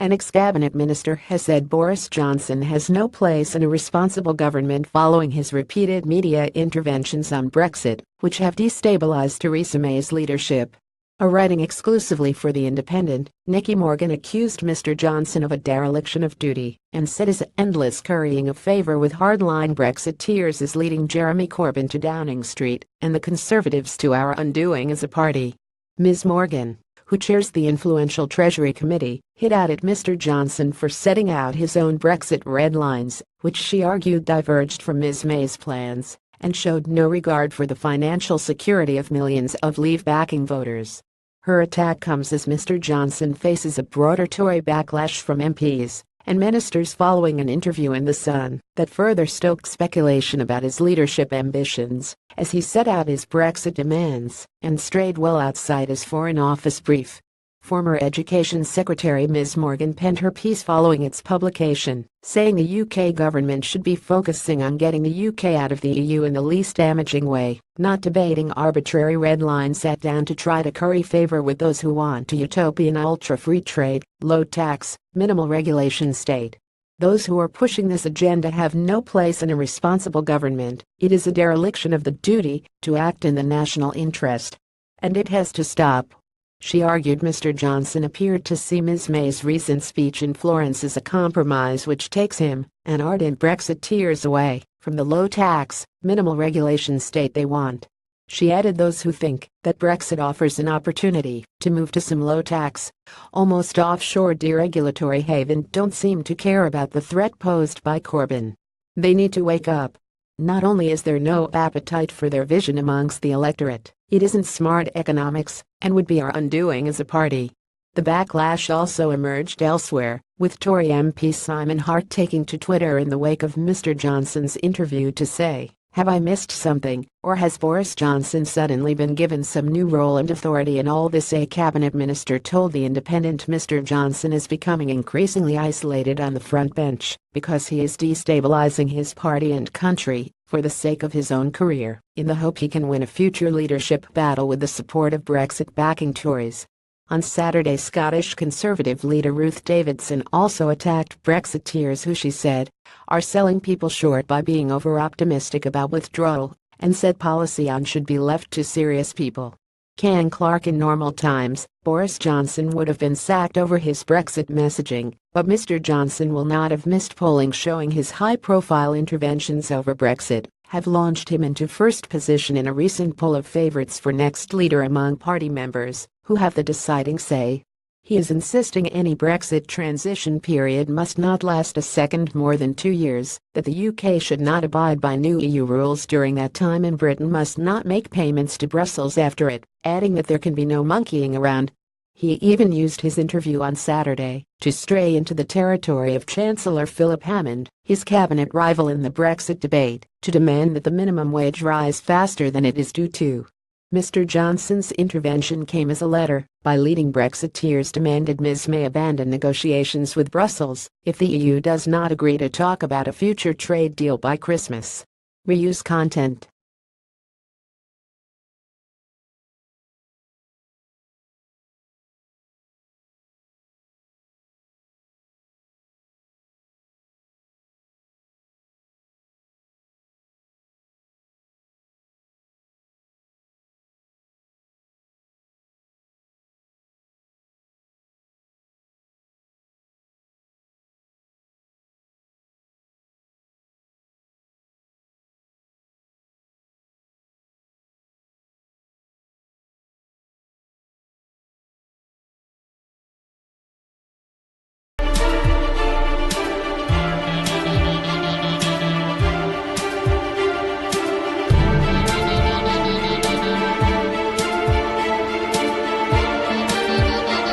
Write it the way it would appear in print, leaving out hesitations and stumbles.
An ex-cabinet minister has said Boris Johnson has no place in a responsible government following his repeated media interventions on Brexit, which have destabilized Theresa May's leadership. Writing exclusively for The Independent, Nicky Morgan accused Mr. Johnson of a dereliction of duty and said his endless currying of favor with hardline Brexiteers is leading Jeremy Corbyn to Downing Street and the Conservatives to our undoing as a party. Ms. Morgan, who chairs the influential Treasury Committee, hit out at Mr. Johnson for setting out his own Brexit red lines, which she argued diverged from Ms. May's plans and showed no regard for the financial security of millions of Leave-backing voters. Her attack comes as Mr. Johnson faces a broader Tory backlash from MPs and ministers following an interview in The Sun that further stoked speculation about his leadership ambitions as he set out his Brexit demands and strayed well outside his Foreign Office brief. Former Education Secretary Ms. Morgan penned her piece following its publication, saying the UK government should be focusing on getting the UK out of the EU in the least damaging way, not debating arbitrary red lines set down to try to curry favor with those who want a utopian ultra-free trade, low-tax, minimal regulation state. Those who are pushing this agenda have no place in a responsible government. It is a dereliction of the duty to act in the national interest. And it has to stop. She argued Mr. Johnson appeared to see Ms. May's recent speech in Florence as a compromise which takes him and ardent Brexiteers away from the low-tax, minimal regulation state they want. She added those who think that Brexit offers an opportunity to move to some low-tax, almost offshore deregulatory haven don't seem to care about the threat posed by Corbyn. They need to wake up. Not only is there no appetite for their vision amongst the electorate, it isn't smart economics and would be our undoing as a party. The backlash also emerged elsewhere, with Tory MP Simon Hart taking to Twitter in the wake of Mr. Johnson's interview to say, "Have I missed something, or has Boris Johnson suddenly been given some new role and authority in all this?" A cabinet minister told The Independent Mr. Johnson is becoming increasingly isolated on the front bench because he is destabilizing his party and country for the sake of his own career, in the hope he can win a future leadership battle with the support of Brexit-backing Tories. On Saturday, Scottish Conservative leader Ruth Davidson also attacked Brexiteers who she said are selling people short by being over-optimistic about withdrawal, and said policy on should be left to serious people. Can Clark in normal times, Boris Johnson would have been sacked over his Brexit messaging, but Mr. Johnson will not have missed polling showing his high-profile interventions over Brexit have launched him into first position in a recent poll of favorites for next leader among party members, who have the deciding say. He is insisting any Brexit transition period must not last a second more than 2 years, that the UK should not abide by new EU rules during that time and Britain must not make payments to Brussels after it, adding that there can be no monkeying around. He even used his interview on Saturday to stray into the territory of Chancellor Philip Hammond, his cabinet rival in the Brexit debate, to demand that the minimum wage rise faster than it is due to. Mr. Johnson's intervention came as a letter by leading Brexiteers demanded Ms. May abandon negotiations with Brussels if the EU does not agree to talk about a future trade deal by Christmas. Reuse content.